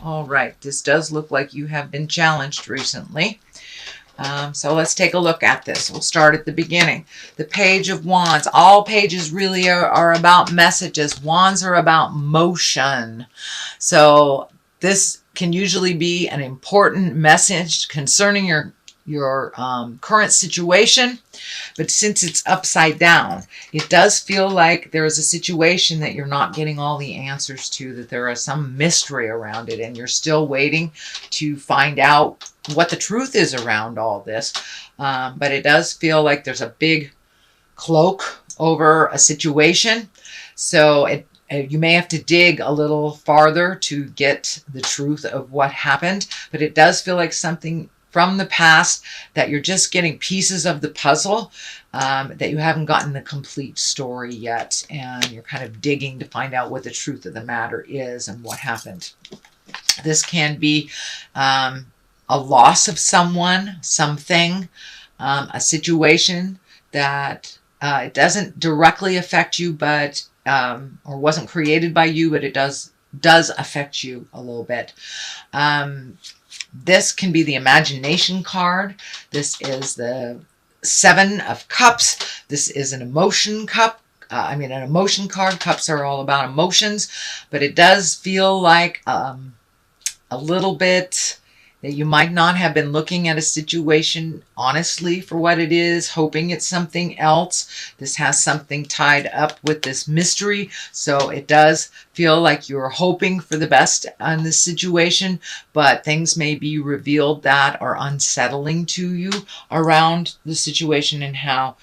All right. This does look like you have been challenged recently. So let's take a look at this. We'll start at the beginning. The Page of Wands. All pages really are about messages. Wands are about motion. So this can usually be an important message concerning your current situation. But since it's upside down, it does feel like there is a situation that you're not getting all the answers to, that there is some mystery around it, and you're still waiting to find out what the truth is around all this. But it does feel like there's a big cloak over a situation. So you may have to dig a little farther to get the truth of what happened. But it does feel like something from the past that you're just getting pieces of the puzzle, that you haven't gotten the complete story yet. And you're kind of digging to find out what the truth of the matter is and what happened. This can be a loss of someone, something, a situation that it doesn't directly affect you, but or wasn't created by you, but it does affect you a little bit. This can be the imagination card. This is the Seven of Cups. This is an emotion cup. An emotion card. Cups are all about emotions, but it does feel like a little bit that you might not have been looking at a situation honestly for what it is, hoping it's something else. This has something tied up with this mystery, so it does feel like you're hoping for the best on this situation, but things may be revealed that are unsettling to you around the situation and how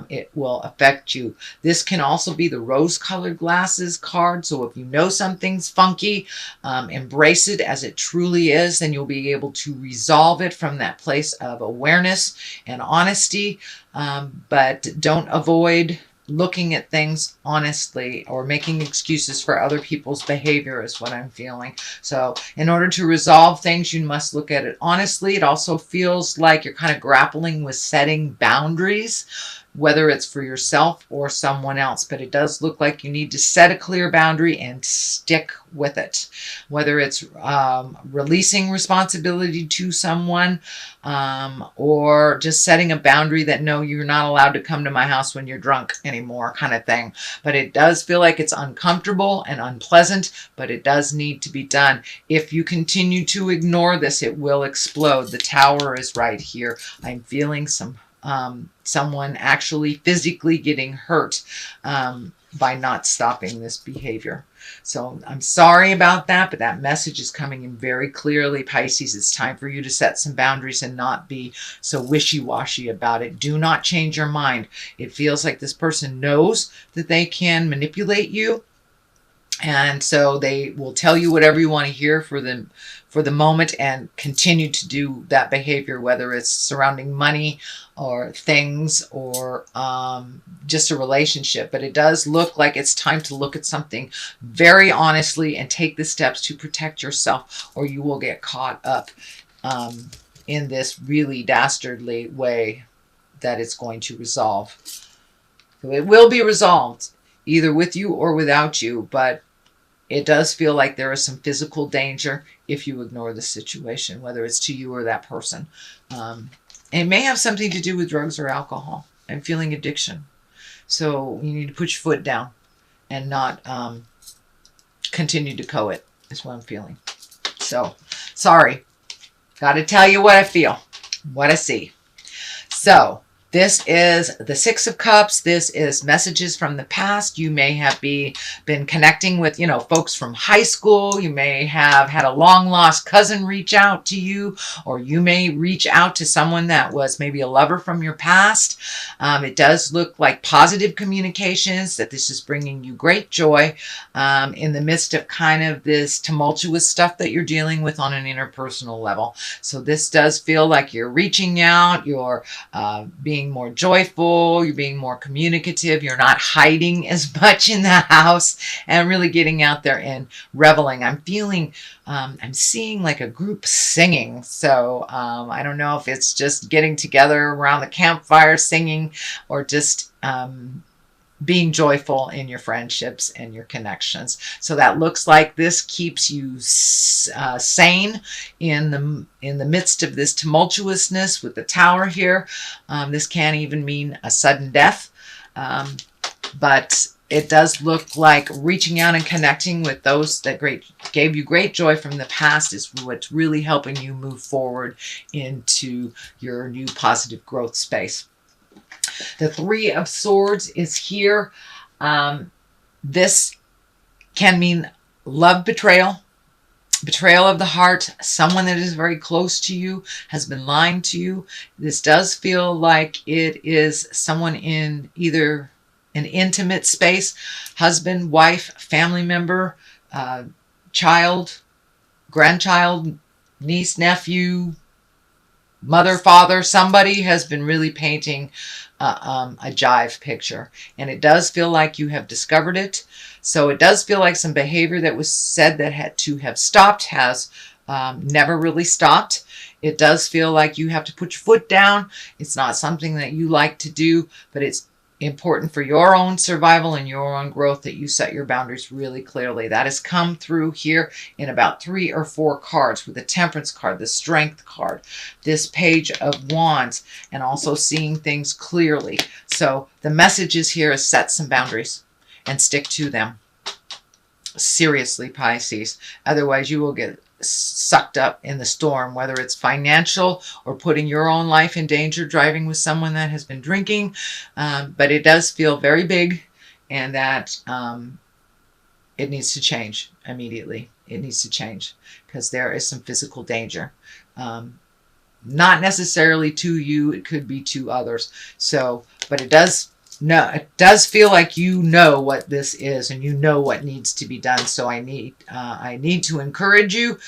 it will affect you. This can also be the rose-colored glasses card. So if you know something's funky, embrace it as it truly is. Then you'll be able to resolve it from that place of awareness and honesty. But don't avoid looking at things honestly or making excuses for other people's behavior is what I'm feeling. So in order to resolve things, you must look at it honestly. It also feels like you're kind of grappling with setting boundaries, whether it's for yourself or someone else. But it does look like you need to set a clear boundary and stick with it. Whether it's releasing responsibility to someone or just setting a boundary that, no, you're not allowed to come to my house when you're drunk anymore, kind of thing. But it does feel like it's uncomfortable and unpleasant, but it does need to be done. If you continue to ignore this, it will explode. The Tower is right here. I'm feeling someone actually physically getting hurt by not stopping this behavior. So I'm sorry about that, but that message is coming in very clearly, Pisces. It's time for you to set some boundaries and not be so wishy-washy about it. Do not change your mind. It feels like this person knows that they can manipulate you, and so they will tell you whatever you want to hear for the moment and continue to do that behavior, whether it's surrounding money or things or just a relationship. But it does look like it's time to look at something very honestly and take the steps to protect yourself, or you will get caught up in this really dastardly way that it's going to resolve. So it will be resolved either with you or without you, but it does feel like there is some physical danger if you ignore the situation, whether it's to you or that person. It may have something to do with drugs or alcohol. I'm feeling addiction. So you need to put your foot down and not continue to covet, is what I'm feeling. So, sorry. Got to tell you what I feel, what I see. So, this is the Six of Cups. This is messages from the past. You may have been connecting with, folks from high school. You may have had a long-lost cousin reach out to you, or you may reach out to someone that was maybe a lover from your past. It does look like positive communications, that this is bringing you great joy in the midst of kind of this tumultuous stuff that you're dealing with on an interpersonal level. So this does feel like you're reaching out, you're being more joyful, you're being more communicative, you're not hiding as much in the house, and really getting out there and reveling. I'm feeling, I'm seeing like a group singing. So I don't know if it's just getting together around the campfire singing, or just being joyful in your friendships and your connections. So that looks like this keeps you sane in the midst of this tumultuousness with the Tower here. This can even mean a sudden death, but it does look like reaching out and connecting with those that gave you great joy from the past is what's really helping you move forward into your new positive growth space. The Three of Swords is here. This can mean love betrayal, betrayal of the heart. Someone that is very close to you has been lying to you. This does feel like it is someone in either an intimate space, husband, wife, family member, child, grandchild, niece, nephew, mother, father. Somebody has been really painting a jive picture, and it does feel like you have discovered it. So it does feel like some behavior that was said that had to have stopped has never really stopped. It does feel like you have to put your foot down. It's not something that you like to do, but it's important for your own survival and your own growth that you set your boundaries really clearly. That has come through here in about 3 or 4 cards, with the Temperance card, the Strength card, this Page of Wands, and also seeing things clearly. So the message is here is set some boundaries and stick to them. Seriously, Pisces. Otherwise, you will get sucked up in the storm, whether it's financial or putting your own life in danger, driving with someone that has been drinking. But it does feel very big, and that it needs to change immediately. It needs to change because there is some physical danger. Not necessarily to you, it could be to others. So, but it does feel like you know what this is and you know what needs to be done. So I need to encourage you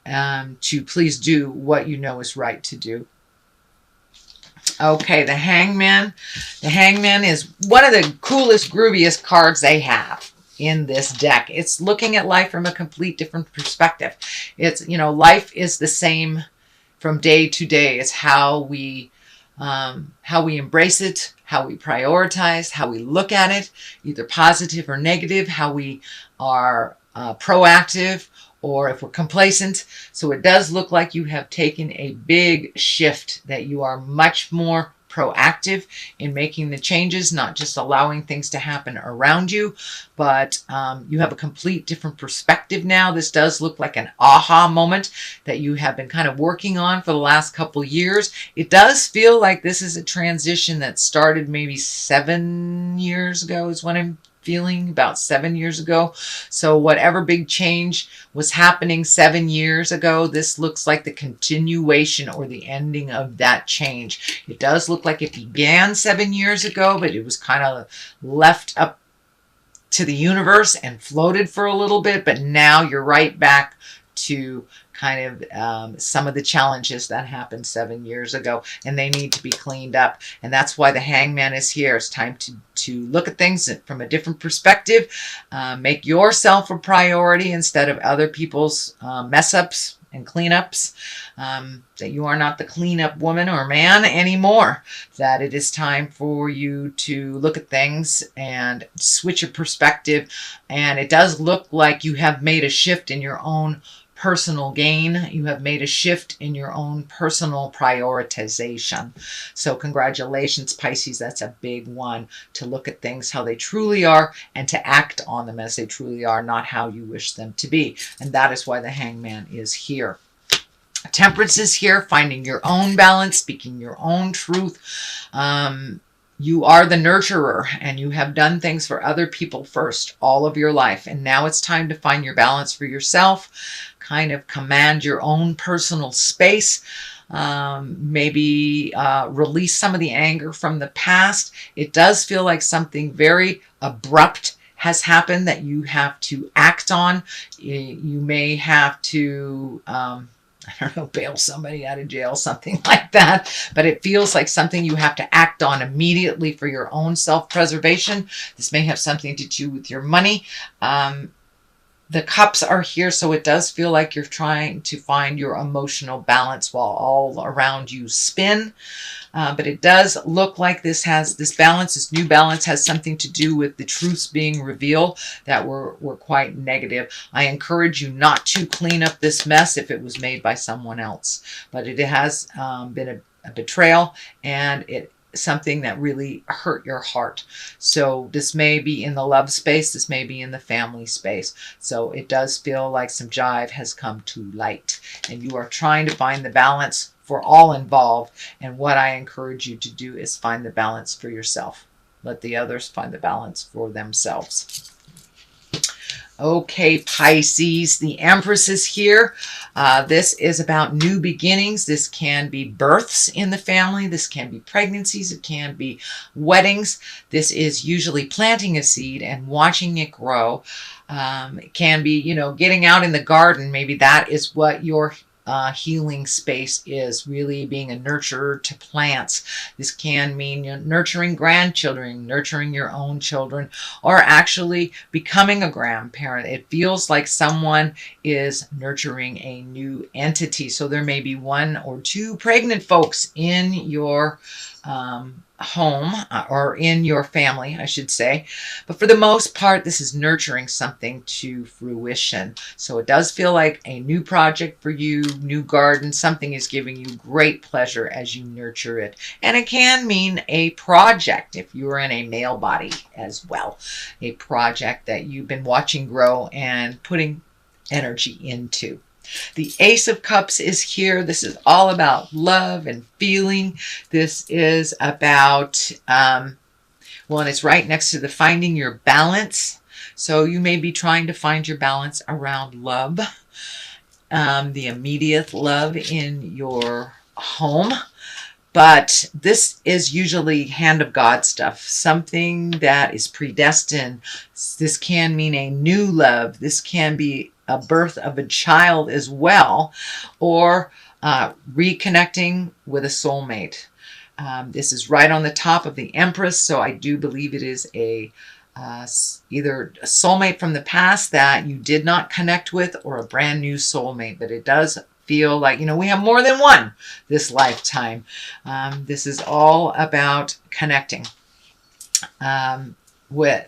to please do what you know is right to do. Okay, the Hangman. The Hangman is one of the coolest, grooviest cards they have in this deck. It's looking at life from a complete different perspective. It's, life is the same from day to day. It's how we embrace it, how we prioritize, how we look at it, either positive or negative, how we are proactive, or if we're complacent. So it does look like you have taken a big shift, that you are much more proactive in making the changes, not just allowing things to happen around you, but you have a complete different perspective now. This does look like an aha moment that you have been kind of working on for the last couple years. It does feel like this is a transition that started maybe 7 years ago is what I'm feeling, about 7 years ago. So whatever big change was happening 7 years ago, this looks like the continuation or the ending of that change. It does look like it began 7 years ago, but it was kind of left up to the universe and floated for a little bit. But now you're right back to kind of some of the challenges that happened 7 years ago, and they need to be cleaned up. And that's why the Hangman is here. It's time to look at things from a different perspective, make yourself a priority instead of other people's mess ups and cleanups, that you are not the cleanup woman or man anymore, that it is time for you to look at things and switch your perspective. And it does look like you have made a shift in your own personal gain. You have made a shift in your own personal prioritization. So congratulations, Pisces. That's a big one, to look at things how they truly are and to act on them as they truly are, not how you wish them to be. And that is why the Hangman is here. Temperance is here, finding your own balance, speaking your own truth. You are the nurturer, and you have done things for other people first all of your life. And now it's time to find your balance for yourself, kind of command your own personal space, maybe release some of the anger from the past. It does feel like something very abrupt has happened that you have to act on. You may have to I don't know, bail somebody out of jail, something like that. But it feels like something you have to act on immediately for your own self-preservation. This may have something to do with your money. The cups are here, so it does feel like you're trying to find your emotional balance while all around you spin. But it does look like this balance, this new balance, has something to do with the truths being revealed that were quite negative. I encourage you not to clean up this mess if it was made by someone else. But it has been a betrayal, and it something that really hurt your heart. So this may be in the love space, this may be in the family space. So it does feel like some jive has come to light, and you are trying to find the balance for all involved. And what I encourage you to do is find the balance for yourself. Let the others find the balance for themselves. Okay, Pisces, the Empress is here. This is about new beginnings. This can be births in the family. This can be pregnancies. It can be weddings. This is usually planting a seed and watching it grow. It can be, getting out in the garden. Maybe that is what your healing space is, really being a nurturer to plants. This can mean nurturing grandchildren, nurturing your own children, or actually becoming a grandparent. It feels like someone is nurturing a new entity. So there may be 1 or 2 pregnant folks in your home, or in your family, I should say. But for the most part, this is nurturing something to fruition. So it does feel like a new project for you, new garden. Something is giving you great pleasure as you nurture it. And it can mean a project if you're in a male body as well. A project that you've been watching grow and putting energy into. The Ace of Cups is here. This is all about love and feeling. This is about, and it's right next to the finding your balance. So you may be trying to find your balance around love, the immediate love in your home. But this is usually hand of God stuff, something that is predestined. This can mean a new love. This can be a birth of a child as well, or reconnecting with a soulmate. This is right on the top of the Empress, so I do believe it is either a soulmate from the past that you did not connect with, or a brand new soulmate. But it does feel like, we have more than one this lifetime. This is all about connecting with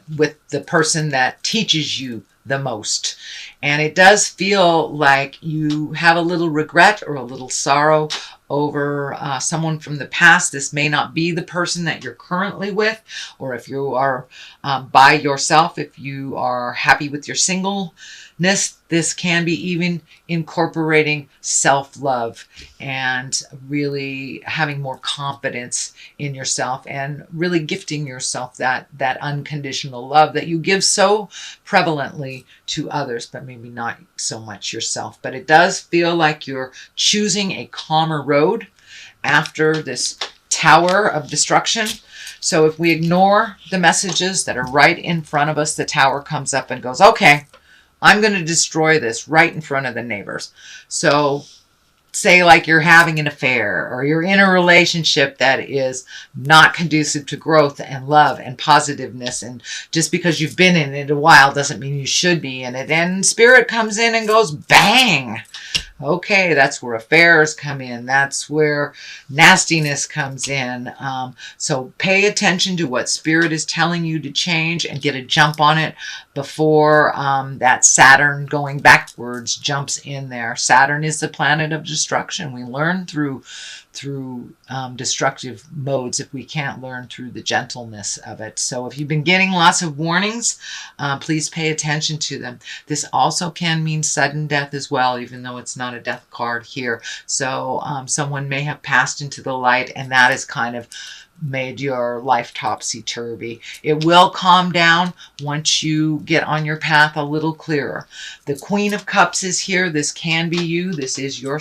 the person that teaches you the most. And it does feel like you have a little regret or a little sorrow over someone from the past. This may not be the person that you're currently with, or if you are by yourself, if you are happy with your singleness, this can be even incorporating self-love and really having more confidence in yourself, and really gifting yourself that unconditional love that you give so prevalently to others, but maybe not so much yourself. But it does feel like you're choosing a calmer road after this tower of destruction. So if we ignore the messages that are right in front of us, the tower comes up and goes, okay, I'm going to destroy this right in front of the neighbors. So say like you're having an affair, or you're in a relationship that is not conducive to growth and love and positiveness. And just because you've been in it a while doesn't mean you should be in it. And spirit comes in and goes, bang. Okay, that's where affairs come in. That's where nastiness comes in. So pay attention to what spirit is telling you to change, and get a jump on it before that Saturn going backwards jumps in there. Saturn is the planet of destruction. We learn through destructive modes if we can't learn through the gentleness of it. So if you've been getting lots of warnings, please pay attention to them. This also can mean sudden death as well, even though it's not a death card here. So someone may have passed into the light, and that is kind of made your life topsy-turvy. It will calm down once you get on your path a little clearer. The Queen of Cups is here. This can be you. This is your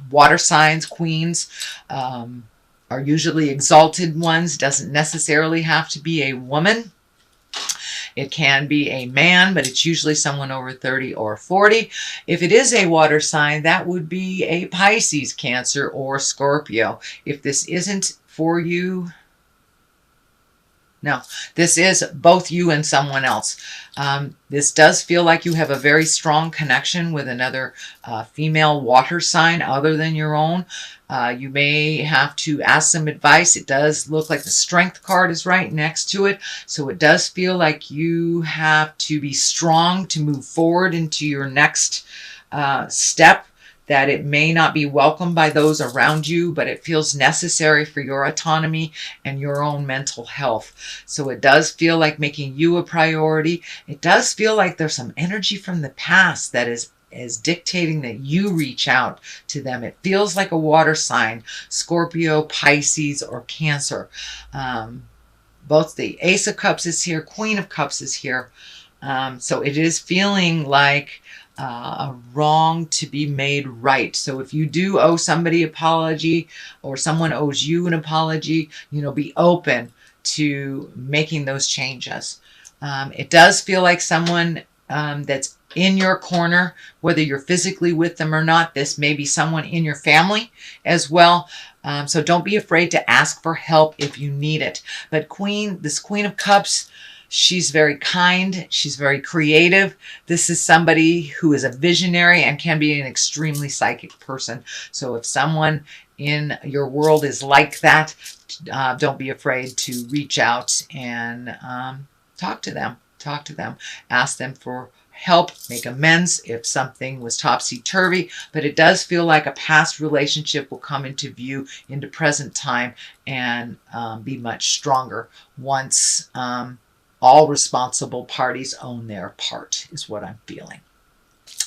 water signs. Queens are usually exalted ones. Doesn't necessarily have to be a woman. It can be a man, but it's usually someone over 30 or 40. If it is a water sign, that would be a Pisces, Cancer, or Scorpio. If this isn't for you, No, this is both you and someone else. This does feel like you have a very strong connection with another female water sign other than your own. You may have to ask some advice. It does look like the Strength card is right next to it. So it does feel like you have to be strong to move forward into your next step, that it may not be welcomed by those around you, but it feels necessary for your autonomy and your own mental health. So it does feel like making you a priority. It does feel like there's some energy from the past that is dictating that you reach out to them. It feels like a water sign, Scorpio, Pisces, or Cancer. Both the Ace of Cups is here, Queen of Cups is here. So it is feeling like a wrong to be made right. So if you do owe somebody an apology, or someone owes you an apology, be open to making those changes. It does feel like someone that's in your corner, whether you're physically with them or not. This may be someone in your family as well. So don't be afraid to ask for help if you need it. But this Queen of Cups, she's very kind. She's very creative. This is somebody who is a visionary and can be an extremely psychic person. So if someone in your world is like that, don't be afraid to reach out and talk to them. Talk to them. Ask them for help, make amends if something was topsy-turvy. But it does feel like a past relationship will come into view into present time and be much stronger once all responsible parties own their part, is what I'm feeling.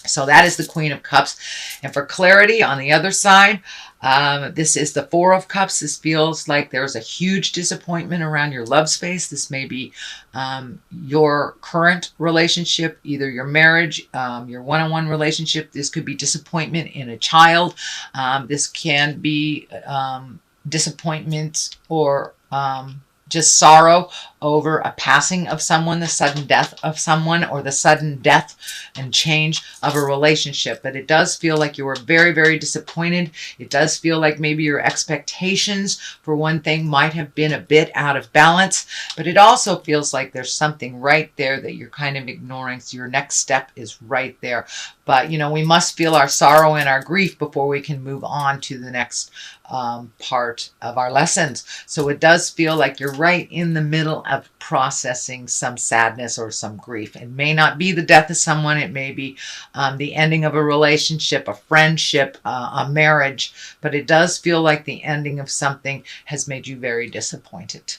So that is the Queen of Cups. And for clarity on the other side, this is the Four of Cups. This feels like there's a huge disappointment around your love space. This may be your current relationship, either your marriage, your one-on-one relationship. This could be disappointment in a child. This can be disappointment or just sorrow over a passing of someone, the sudden death of someone, or the sudden death and change of a relationship. But it does feel like you were very, very disappointed. It does feel like maybe your expectations for one thing might have been a bit out of balance, but it also feels like there's something right there that you're kind of ignoring. So your next step is right there. But, we must feel our sorrow and our grief before we can move on to the next part of our lessons. So it does feel like you're right in the middle of processing some sadness or some grief. It may not be the death of someone. It may be the ending of a relationship, a friendship, a marriage. But it does feel like the ending of something has made you very disappointed.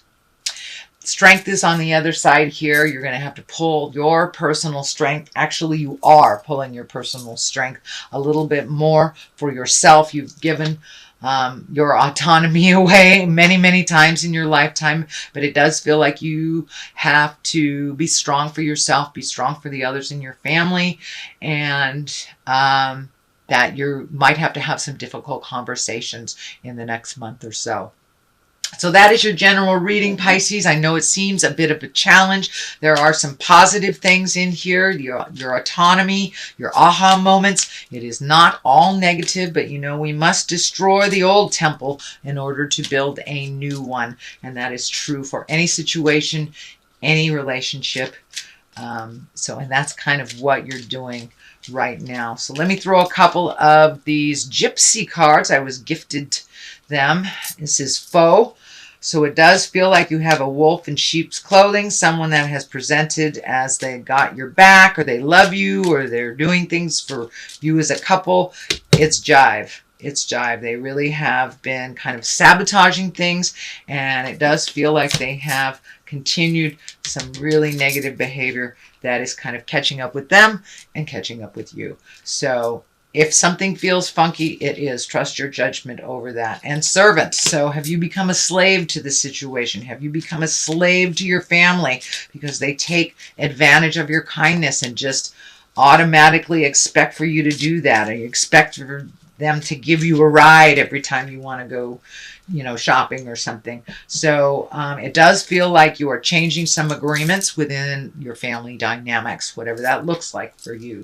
Strength is on the other side here. You're going to have to pull your personal strength. Actually, you are pulling your personal strength a little bit more for yourself. You've given your autonomy away many, many times in your lifetime, but it does feel like you have to be strong for yourself, be strong for the others in your family, and that you might have to have some difficult conversations in the next month or so. So that is your general reading, Pisces. I know it seems a bit of a challenge. There are some positive things in here, your autonomy, your aha moments. It is not all negative, but we must destroy the old temple in order to build a new one. And that is true for any situation, any relationship. And that's kind of what you're doing right now. So let me throw a couple of these gypsy cards. I was gifted them. This is Foe. So it does feel like you have a wolf in sheep's clothing, someone that has presented as they got your back, or they love you, or they're doing things for you as a couple. It's jive. It's jive. They really have been kind of sabotaging things, and it does feel like they have continued some really negative behavior that is kind of catching up with them and catching up with you. So if something feels funky, it is. Trust your judgment over that. And servant. So have you become a slave to the situation? Have you become a slave to your family because they take advantage of your kindness and just automatically expect for you to do that? Or you expect for them to give you a ride every time you want to go, shopping or something. So it does feel like you are changing some agreements within your family dynamics, whatever that looks like for you.